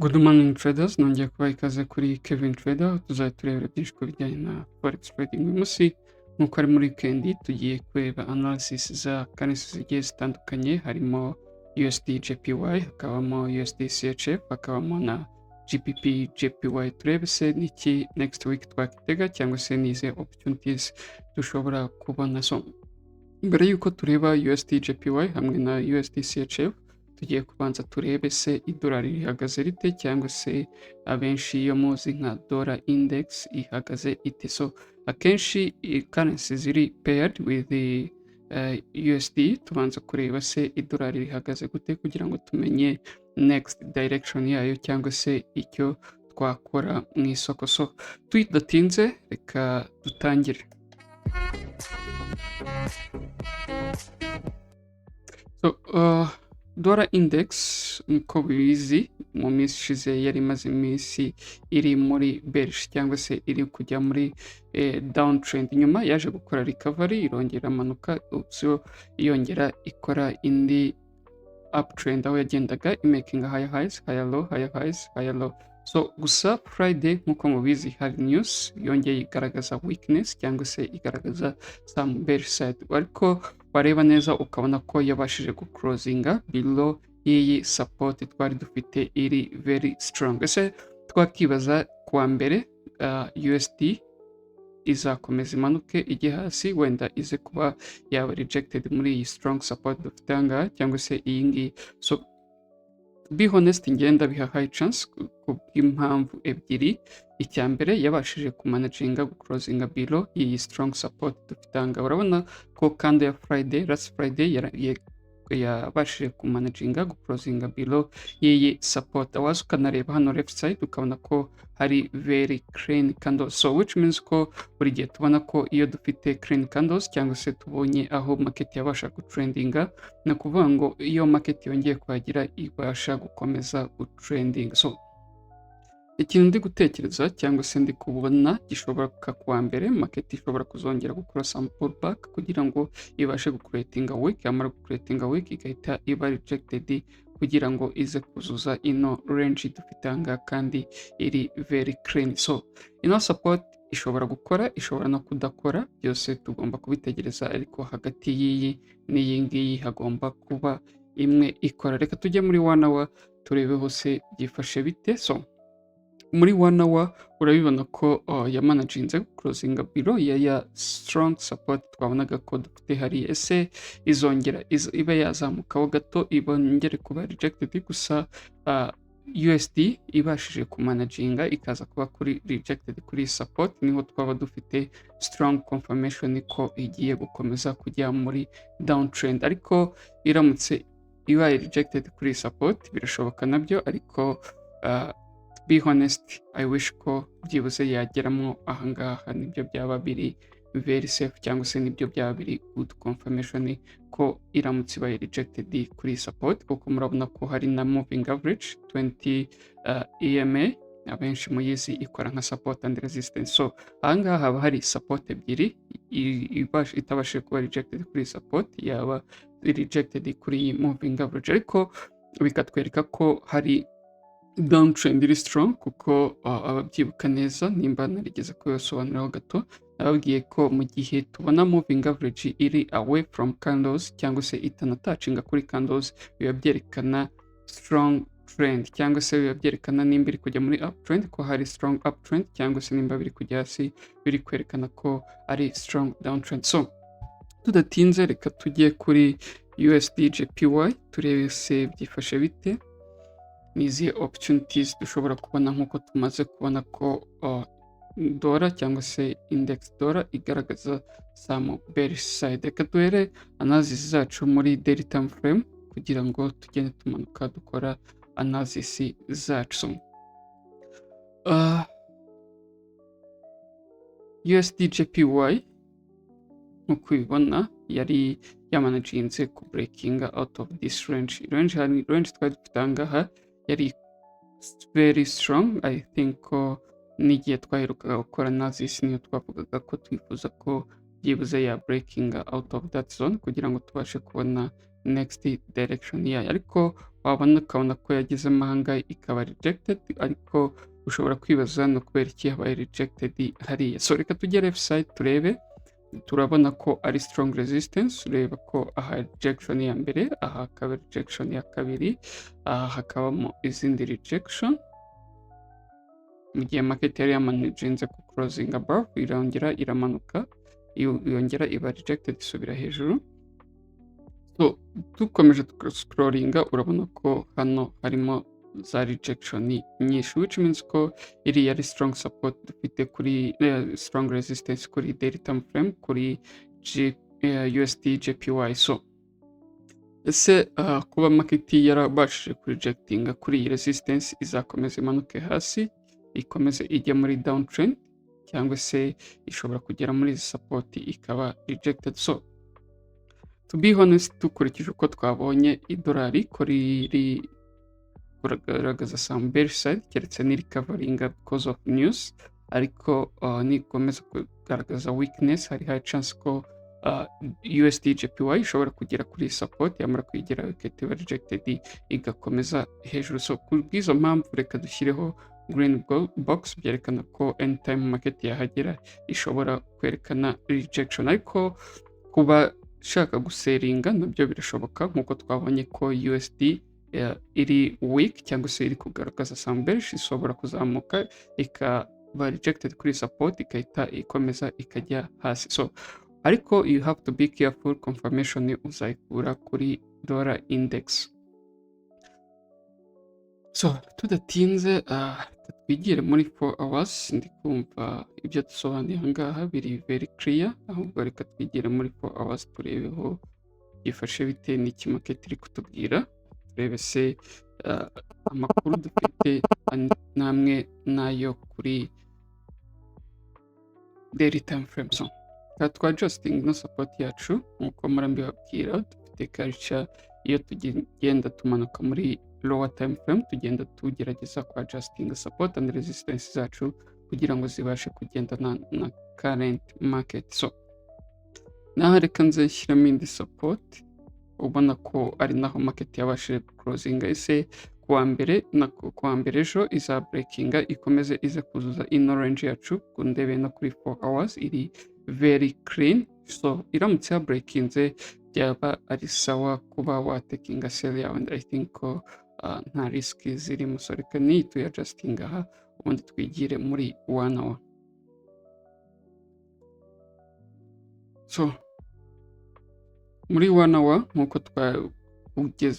Good morning traders, nongeye kubaha ikaze kuri Kevin Trader, aho tuzajya turebera byinshi ku bijyanye na forex trading. Uyu munsi nk'uko ari muri weekend tugiye kureba analysis za currencies zigiye zitandukanye, harimo USD JPY, hakabamo USD CHF, hakabamo na GBP JPY. Turebe se niki next week twakitega cyangwa se nize opportunities dushobora kubona. So mbere y'uko tureba USD JPY hamwe na USD CHF, tugiye kubanza turebe se idolari rihagaze rite, cyangwa se abenshi iyo muzi nka dollar index ihagaze ite. So akenshi currency ziri paired with the USD, tubanza kureba se idolari rihagaze gute kugira ngo tumenye next direction yayo cyangwa se icyo twakora mu isoko. So tudatinze reka dutangire. So dollar index nk'uko bizi mu minsi ishize yari imaze iminsi iri muri bearish cyangwa se iri kujya muri downtrend, nyuma yaje gukora recovery irongera amanuka, yongera ikora indi uptrend aho yagendaga making higher highs, higher low, higher highs, higher low. So gusa Friday nk'uko mubizi hari news yongeye igaragaza weakness cyangwa se igaragaza some bearish side, ariko wareba neza ukabona ko yabashije gucrosinga below iyi support twari dufite iri very strong. Ese twakibaza kuwa mbere USD izakomeza imanuke ijye hasi, wenda ize kuba yaba rejected muri iyi strong support dufite ahangaha cyangwa se iyi ngiyi. So to be honest, ngenda biha high chance kubw'impamvu ebyiri. Icya mbere yabashije kumanaginga gucrosinga below iyi strong support dufite ahangaha. Urabona ko kandi ya Friday, last Friday yabashije kumanaginga gucrosinga below iyi support. Awaza ukanareba hano left side ukabona ko hari very clean candles, so which means ko buri gihe tubona ko iyo dufite clean candles cyangwa se tubonye aho market yabasha gutrendinga, ni ukuvuga ngo iyo market yongeye kuhagira ibasha gukomeza gutrending. So ikintu ndi gutekereza cyangwa se ndi kubona gishobora kuwa mbere market ishobora kuzongera gukora some pullback kugira ngo ibashe gucreatinga week, yamara gucreatinga week igahita iba rejected kugira ngo ize kuzuza ino range dufite ahangaha kandi iri very clean. So ino support ishobora gukora, ishobora no kudakora, byose tugomba kubitegereza, ariko hagati y'iyi n'iyi ngiyi hagomba kuba imwe ikora. Reka tujye muri 1 hour turebe hose byifashe bite. So muri 1 hour urabibona ko yamanaginze closing below ya strong support twabonaga ko dufite hari. Ese izongera iba yazamukaho gato ibongere kuba rejected, gusa USD ibashije kumanaginga ikaza kuba kuri rejected kuri support, niho twaba dufite strong confirmation ko igiye gukomeza kujya muri downtrend. Ariko iramutse ibaye rejected kuri support birashoboka nabyo, ariko be honest, I wish ko byibuze yageramo ahangaha, nibyo byaba biri very safe cyangwa se nibyo byaba biri good confirmation ko iramutse ibaye rejected kuri support, kuko murabona ko hari na moving average 20 EMA abenshi muyizi ikora nka support and resistance. So ahangaha haba hari support ebyiri, itabashije kuba rejected kuri support yaba rejected kuri moving average, ariko bikatwereka ko hari downtrend iri strong, kuko ababyibuka neza nimba narigeze kubisobanuraho gato, nababwiye ko mu gihe tubona moving average iri away from candles cyangwa se itanatacinga kuri candles, biba byerekana strong trend, cyangwa se biba byerekana nimba iri kujya muri uptrend ko hari strong uptrend, cyangwa se nimba biri kujya hasi biri kwerekana ko ari strong downtrend. So tudatinze reka tujye kuri USD JPY turebe se byifashe bite, nizi opportunities dushobora kubona. Nk'uko tumaze kubona ko dollar cyangwa se index dollar igaragaza some bearish side. Reka duhere analysis zacu muri daily time frame kugira ngo tugende tumanuka dukora analysis zacu. USD JPY nk'uko ubibona yari yamanaginze ku breaking out of this range twari dufite ahangaha, yari very strong. I think ko n'igihe twaherukaga gukora analysis niyo twavugaga ko twifuza ko byibuze ya breaking out of that zone kugira ngo tubashe kubona next direction yayo, ariko wabona ukabona ko yagezemo aha ngaha ikaba rejected, ariko ushobora kwibaza ni ukubera iki yabaye rejected hariya. So reka tujye left side turebe, turabona ko ari strong resistance, ureba ko aha rejection ya mbere, aha hakaba rejection ya kabiri, aha hakabamo izindi rejection, mu gihe market yari yamanujinze ku closing above, irongera iramanuka, yongera iba rejected isubira hejuru. So dukomeje scrollinga urabona ko hano harimo za rejection nyinshi, which means ko iriya ari strong support dufite kuri strong resistance kuri daily time frame kuri USD JPY. So ese kuba market yarabashije kurejectinga kuri iyi resistance, izakomeza imanuke hasi ikomeze ijya muri downtrend, cyangwa se ishobora kugera muri support ikaba rejected? So to be honest, dukurikije uko twabonye idolari ko riri kugaragaza some bearish side, keretse n'iri covering because of news, ariko nikomeza kugaragaza weakness, hari high chance ko USD JPY ishobora kugera kuri support, yamara kuyigera ikaba rejected igakomeza hejuru. So kubw'izo mpamvu reka dushyireho green box, byerekana ko anytime market yahagera ishobora kwerekana rejection, ariko kuba shaka guseringa nabyo birashoboka, nkuko twabonye ko USD iri weak cyangwa se iri kugaragaza some bearish, ishobora kuzamuka ikaba rejected kuri support ikahita ikomeza ikajya hasi. So ariko you have to be careful, confirmation uzayikura kuri dollar index. So tudatinze twigire muri 4 hours, ndi kumva ibyo dusobanuye aha ngaha biri very clear, ahubwo reka twigire muri 4 hours turebeho yifashe bite n'iki market iri kutubwira, turebe se amakuru dufite namwe nayo kuri daily time frame. So twa adjusting no support yacu nkuko murambibabwira, dufite culture iyo tugenda tumanuka muri lower time frame, tugenda tugerageza ku adjusting support and resistance zacu kugira ngo zibashe kugendana na current market. So naho reka nze shyiramo indi support, ubona ko ari naho market yabashije closing, ese kuwa mbere ejo iza breakinga ikomeze ize kuzuza ino range yacu, ku ndebe no kuri 4 hours iri very clean. So iramutse ya breakinze byaba ari sawa kuba watekinga sell yawe, and I think ko nta risk zirimo. So reka ni tu adjusting aha, ubundi twigire muri 1 hour. So muri 1 hour nkuko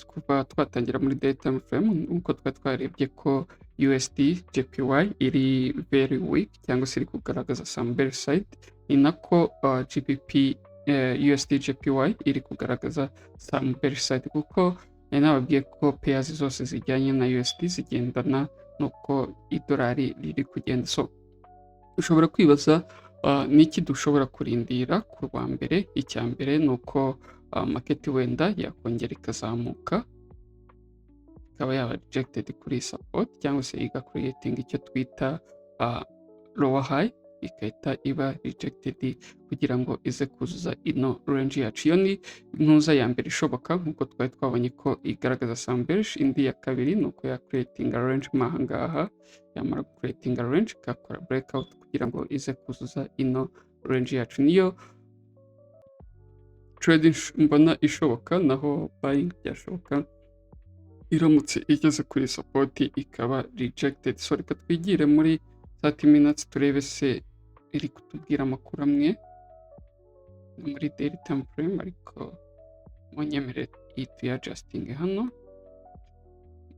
kuva twatangira muri daily time frame, nkuko twarebye ko USD JPY iri very weak cyangwa se iri kugaragaza some bearish side, ni nako GBP USD JPY iri kugaragaza some bearish side, kuko nababwiye ko pairs zose zijyanye na USD zigendana nuko idolari riri kugenda. So ushobora kwibaza niki dushobora kurindira ku rwa mbere. Icya mbere nuko market wenda yakongera ikazamuka ikaba yaba rejected kuri support, cyangwa se iga creating icyo twita lower high, ikahita iba rejected kugira ngo ize kuzuza ino range yacu. Iyo ni ntuza ya mbere ishoboka, nkuko twari twabonye ko igaragaza some bearish. Indi ya kabiri nuko ya creating a range mahangaha, yamara creating a range ikakora breakout kugira ngo ize kuzuza ino range yacu. Niyo trading mbona ishoboka, naho buying byashoboka iramutse igeze kuri support ikaba rejected. So reka twigire muri 30 minutes turebe se iri kutubwira amakuru amwe muri daily time frame, ariko munyemerere iyi adjusting hano,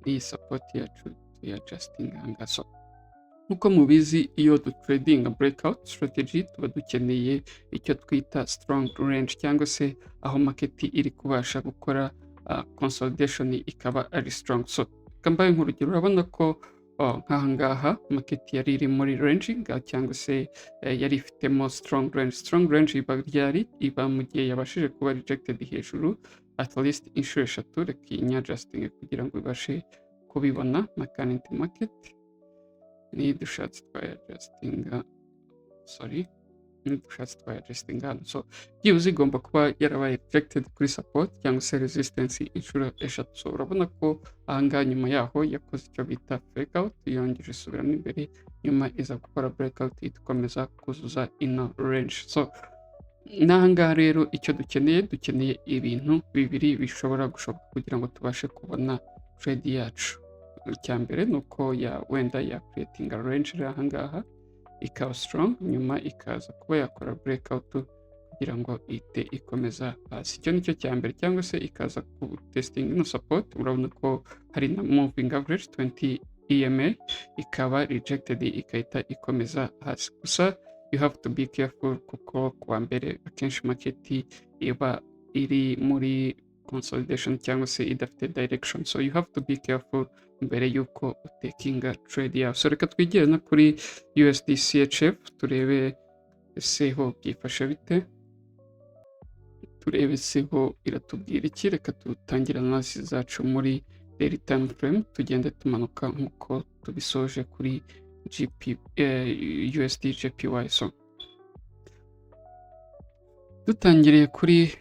iyi support yacu adjusting hanga. So nkuko mubizi, iyo trading breakout strategy tuba dukeneye icyo twita strong range, cyangwa se aho market iri kubasha gukora consolidation ikaba ari strong. So kambaye nk'urugero, urabona ko nk'aha ngaha market yari iri muri ranging, cyangwa se yari ifitemo strong range. Strong range iba mu gihe yabashije kuba rejected hejuru at least inshuro eshatu. Reka iyi adjusting kugira ngo ibashe kubibona na current market. Ni dushatse twa adjusting, sorry, dushatse twayadjustinga hano. So byibuze igomba kuba yarabaye rejected kuri support cyangwa se resistance inshuro eshatu. So urabona ko ahangaha nyuma yaho yakoze icyo bita breakout, yongeje isubiramo imbere, nyuma iza gukora breakout ikomeza kuzuza ino range. So n'ahangaha rero icyo dukeneye ibintu bibiri bishobora gushoboka kugira ngo tubashe kubona trade yacu. Icya mbere ni uko wenda ya creatinga range iri ahangaha ikaba strong, nyuma ikaza kuba yakora breakout kugira ngo ihite ikomeza hasi. Icyo nicyo cya mbere, cyangwa se ikaza ku testing no support. Urabona ko hari na moving average 20 EMA ikaba rejected ikahita ikomeza hasi. Gusa you have to be careful kuko kuwa mbere akenshi market iba iri muri consolidation cyangwa se idafite direction. So you have to be careful mbere yuko utakinga trade yawe. So reka twigire no kuri USD CHF turebe ese ho byifashe bite, turebe se ho iratubwira iki. Reka tutangira analysis zacu muri daily time frame, tugende tumanuka nkuko tubisoje kuri USD JPY. So dutangiriye kuri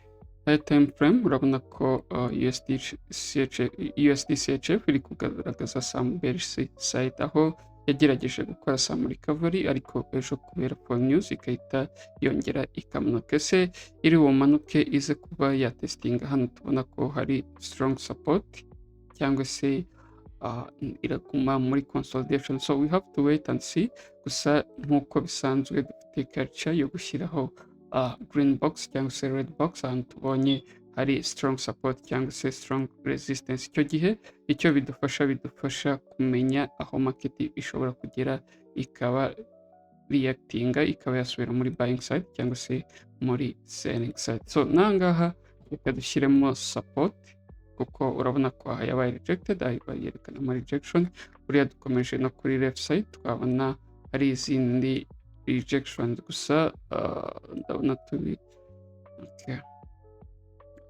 high time frame, urabona ko USD CHF iri kugaragaza some bearish side, aho yagerageje gukora some recovery, ariko ejo kubera for news ikahita yongera ikamanuka. Ese iri bumanuke ize kuba yatestinga hano, tubona ko hari strong support cyangwa se iraguma muri consolidation. So we have to wait and see. Gusa nkuko bisanzwe dufite culture yo gushyiraho green box cyangwa se red box ahantu tubonye hari strong support cyangwa se strong resistance. Icyo gihe icyo bidufasha kumenya aho market ishobora kugera ikaba reactinga, ikaba yasubira muri buying side cyangwa se muri selling side. So nangaha reka dushyiremo support kuko urabona ko aha yabaye rejected, aha yerekana ama rejection. Buriya dukomeje no kuri left side twabona hari izindi rejections, gusa ndabona turi okay.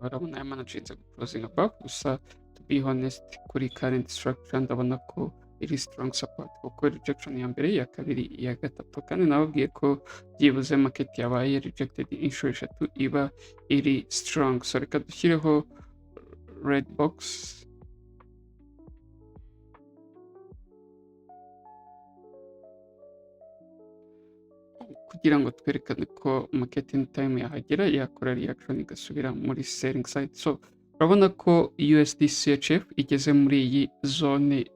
Urabona yamanagitse closing above, gusa to be honest kuri current structure ndabona ko iri strong support kuko rejection ya mbere, ya kabiri, iya gatatu, kandi nababwiye ko byibuze market yabaye rejected inshuro eshatu iba iri strong. So reka dushyireho red box kugira ngo twerekane ko market in time yahagera yakora reaction igasubira muri selling side. So urabona ko USD CHF igeze muri iyi zone,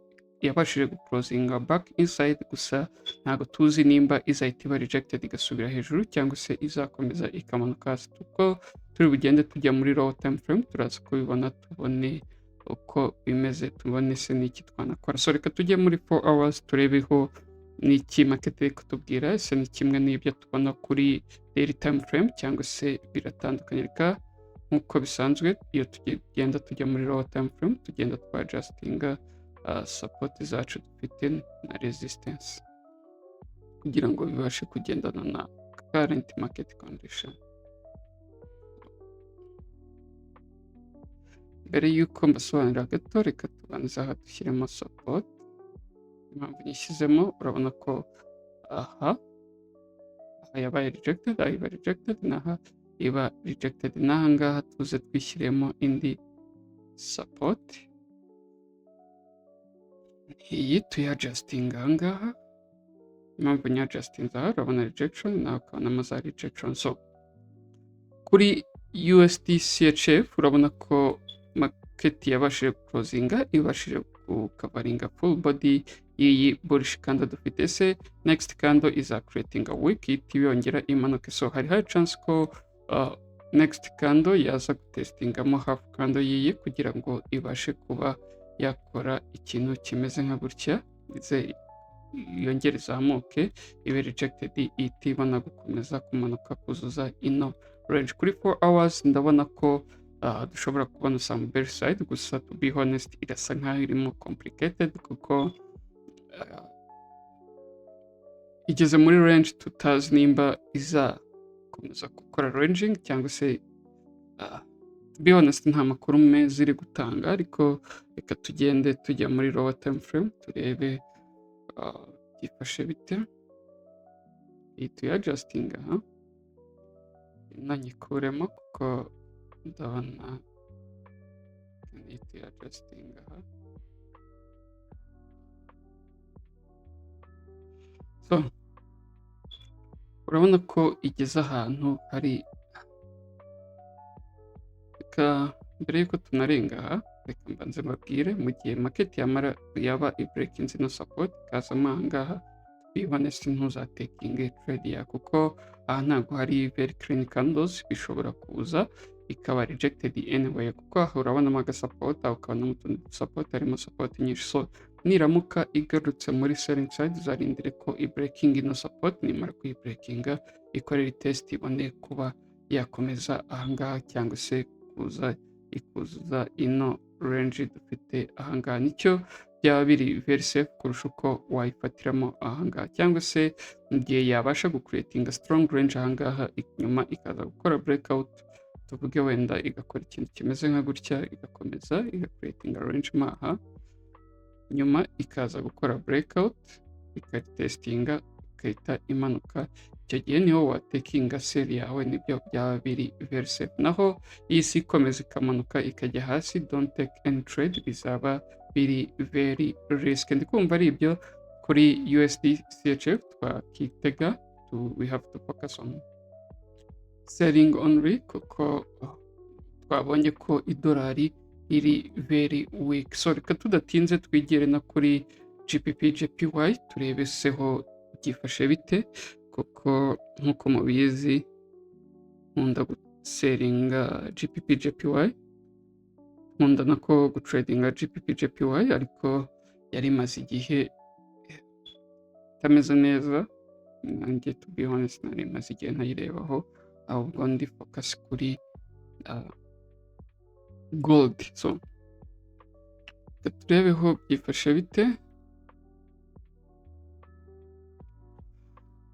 yabashije guclosinga back inside, gusa ntabwo tuzi nimba izahita iba rejected igasubira hejuru cyangwa se izakomeza ikamanuka hasi. Kuko turi bugende tujya muri low time frame turaza kubibona, tubone uko bimeze, tubone se n'iki twanakora. So reka tujye muri 4 hours turebeho n'iki market iri kutubwira, ese ni kimwe n'ibyo tubona kuri daily time frame cyangwa se biratandukanye. Reka nk'uko bisanzwe iyo tugenda tujya muri low time frame tugenda twadjustinga support zacu dufite na resistance kugira ngo bibashe kugendana na current market condition. Mbere y'uko mbasobanurira gato, reka tubanza aha dushyiremo support. Impamvu nyishyizemo urabona ko aha yabaye rejected, aha iba rejected, n'aha iba rejected. N'ahangaha tuze twishyiremo indi support, iyi tuyadjustinga ahangaha. Impamvu nyadjustinga aha, urabona rejection, nawe ukabonamo za rejection. So kuri USD CHF urabona ko market yabashije closinga, ibashije kukavaringa full body iyi bullish candle dufite. Se next candle iza creating a wick itiyongera imanuke. So hari high chance ko next candle yaza gutestingamo half candle yiyi kugira ngo ibashe kuba yakora ikintu kimeze nka gutya, ize yongere izamuke ibe rejected itibona gukomeza kumanuka kuzuza ino range. Kuri 4 hours ndabona ko dushobora kubona some bear side, gusa to be honest irasa nkaho irimo complicated kuko igeze muri range tutazi nimba izakomeza gukora ranging cyangwa se to be honest nta makuru meza iri gutanga. Ariko reka tugende tujya muri lower time frame turebe byifashe bite. Iyi tuyadjustinga aha nanyikuremo kuko ndabona niti adjusting aha. So urabona ko igeze ahantu hari, reka mbere yuko tunarenga aha, reka mbanze mbabwire mu gihe market yaba ibreakinze ino support ikazamo aha ngaha, be honest ntuzatekinge trade ya, kuko aha ntabwo hari very clean candles, bishobora kuza ikaba rejected anyway, kuko aha urabonamo agasupport, aho ukabonamo utundi support, harimo support nyinshi. So niramuka igarutse muri selling side uzarindire ko ibreaking ino support, nimara kuyibreakinga ikorera test ibone kuba yakomeza ahangaha cyangwa se ikuzuza ino range dufite ahangaha, nicyo byaba biri very safe kurusha uko wayifatiramo ahangaha, cyangwa se mu gihe yabasha gucreatinga strong range ahangaha inyuma ikaza gukora breakout, tuvuge wenda igakora ikintu kimeze nka gutya, igakomeza igacreatinga range maha, nyuma ikaza gukora breakout ikatestinga ikahita imanuka, icyo gihe niho watekinga sell yawe, nibyo byaba biri very safe. Naho iyi si ikomeza ikamanuka ikajya hasi, don't take any trade, bizaba biri very risk. Ndi kumva ari ibyo kuri USD CHF twakitega, we have to focus on selling only, kuko twabonye ko idolari iri very weak. So reka tudatinze twigire no kuri GBP JPY turebe seho byifashe bite, kuko nkuko mubizi nkunda guselinga GBP JPY, nkunda nako gutradinga GBP JPY, ariko yari imaze igihe itameze neza, nanjye to be honest nari imaze igihe ntayirebaho, ahubwo ndi focus kuri gold. So turebeho byifashe bite.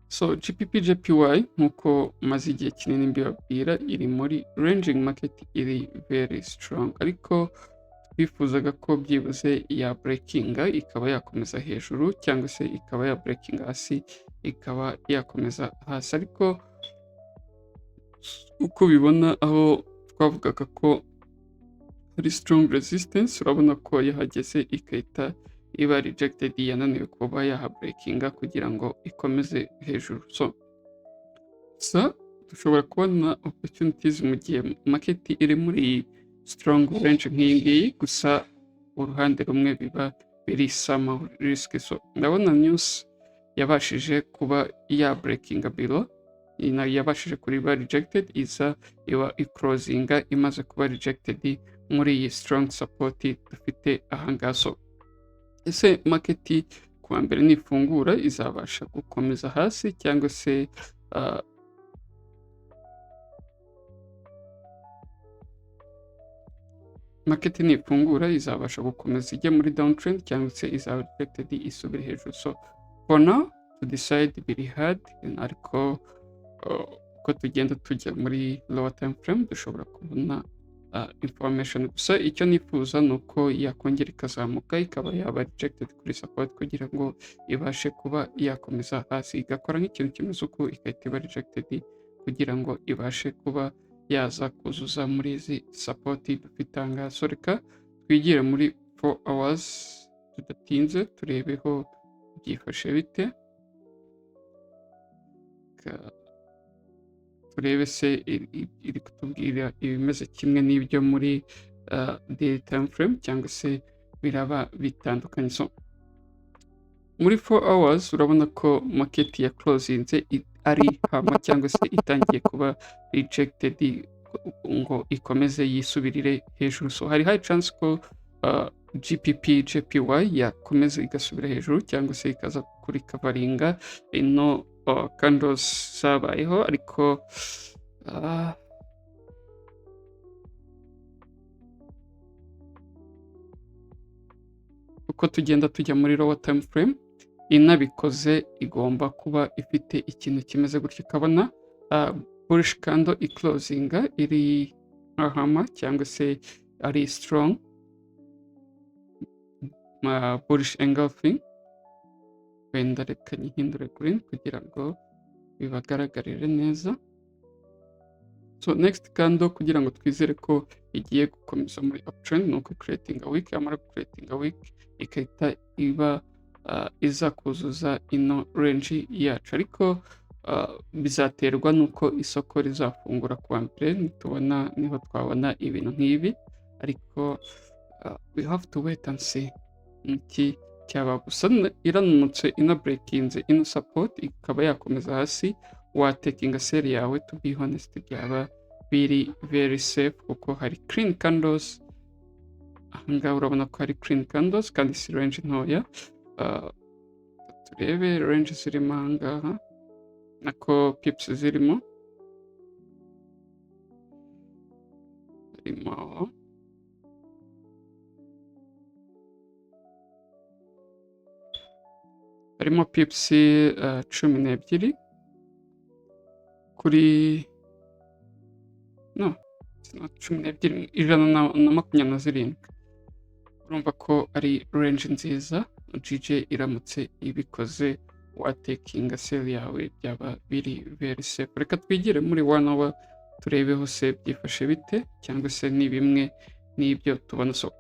So GBP JPY nkuko maze igihe kinini mbibabwira, iri muri ranging market, iri very strong, ariko twifuzaga ko byibuze ya breakinga ikaba yakomeza hejuru, cyangwa se ikaba ya breakinga hasi ikaba yakomeza hasi, ariko uko bibona aho twavugaga ko hari strong resistance, urabona ko yahageze ikahita iba rejected, yananiwe kuba yaha breakinga kugira ngo ikomeze hejuru. So dushobora kubona opportunities mu gihe market iri muri strong range nk'iyi ngiyi, gusa uruhande rumwe biba biri some risk. So ndabona news yabashije kuba ya breakinga below, yabashije kuba rejected, iza iba iclosinga imaze kuba rejected muri iyi strong support dufite ahangaha. So ese market kuwa mbere nifungura izabasha gukomeza hasi, cyangwa se market nifungura izabasha gukomeza ijya muri downtrend, cyangwa se izaba rejected isubire hejuru? So for now to decide biri hard, ariko uko tugenda tujya muri lower time frame dushobora kubona information. Gusa icyo nifuza ni uko yakongera ikazamuka ikaba yaba rejected kuri support, kugira ngo ibashe kuba yakomeza hasi igakora nk'ikintu kimeze uko igahita iba rejected, kugira ngo ibashe kuba yaza kuzuza muri izi support dufite ahangaha. So reka twigire muri 4 hours tudatinze turebeho byifashe bite, turebe se iri kutubwira ibimeze kimwe n'ibyo muri daily time frame, cyangwa se biraba bitandukanye. So muri 4 hours urabona ko market ya closinze ari hama, cyangwa se itangiye kuba rejected ngo ikomeze yisubirire hejuru. So hari high chance ko GBP JPY yakomeza igasubira hejuru, cyangwa se ikaza kuri coveringa ino candles zabayeho, ariko uko tugenda tujya muri lower time frame inabikoze igomba kuba ifite ikintu kimeze gutyo, ukabona bullish candle iclosinga iri ahama, cyangwa se ari strong bullish engulfing. Wenda reka nyihindure green kugira ngo bibagaragarire neza. So next candle kugira ngo twizere ko igiye gukomeza muri uptrend ni uko creating a week, yamara creating a week ikahita iba iza kuzuza ino range yacu, ariko bizaterwa n'uko isoko rizafungura kuwa mbere, nitubona niho twabona ibintu nk'ibi, ariko we have to wait and see iki cyaba. Gusa iranutse ina breakinze ino support ikaba yakomeza hasi, watekinga sell yawe, to be honest byaba biri very safe kuko hari clean candles. Ahangaha urabona ko hari clean candles kandi si range ntoya. Turebe range zirimo ahangaha nako pips zirimo, harimo pips 12 kuri no 12, 127. Urumva ko ari range nziza GJ iramutse ibikoze, watekinga sell yawe byaba biri very safe. Reka twigire muri 1 hour turebeho se byifashe bite, cyangwa se ni bimwe n'ibyo tubona. So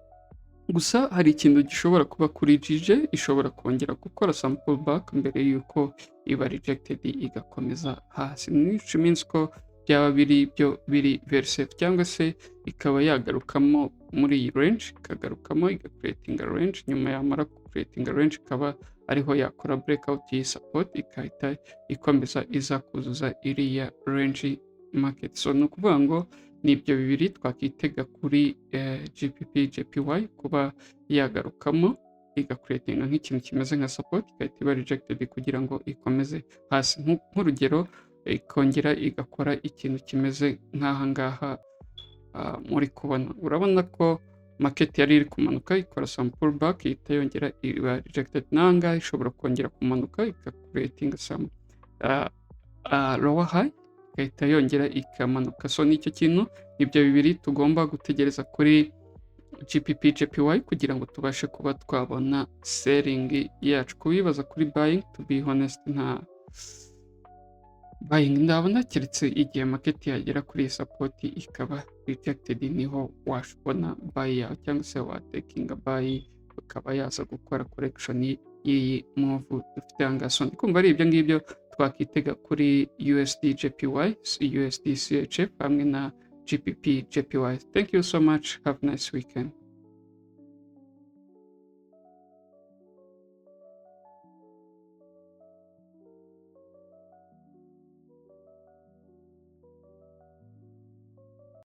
gusa hari ikintu gishobora kuba kuri GJ, ishobora kongera gukora some pullback mbere yuko iba rejected igakomeza hasi, which means ko byaba biri very safe, cyangwa se ikaba yagarukamo muri iyi range, ikagarukamo creating a range, nyuma yamara creating a range ikaba ariho yakora breakout iyi support, ikahita ikomeza iza kuzuza iriya range market. So ni ukuvuga ngo ni ibyo bibiri twakitega kuri GPP JPY, kuba yagarukamo igacreatinga nk'ikintu kimeze nka support, ikahita iba rejected kugira ngo ikomeze hasi, nk'urugero ikongera igakora ikintu kimeze nk'aha ngaha muri kubona. Urabona ko market yari iri kumanuka ikora some pullback, ihita yongera iba rejected, nanga ishobora kongera kumanuka igacreatinga some lower high, igahita yongera ikamanuka. So nicyo kintu, ibyo bibiri tugomba gutegereza kuri GPP JPY kugira ngo tubashe kuba twabona selling yacu. Kubibaza kuri buying, to be honest nta buying ndabona, keretse igihe market yagera kuri support ikaba rejected, niho washobona buy yawe, cyangwa se watekinga buy ukaba yaza gukora correction y'iyi move dufite ahangaha. So ndikumva ari ibyo ngibyo twakitega kuri USD JPY, USD CHF hamwe na GPP JPY. Thank you so much, have a nice weekend.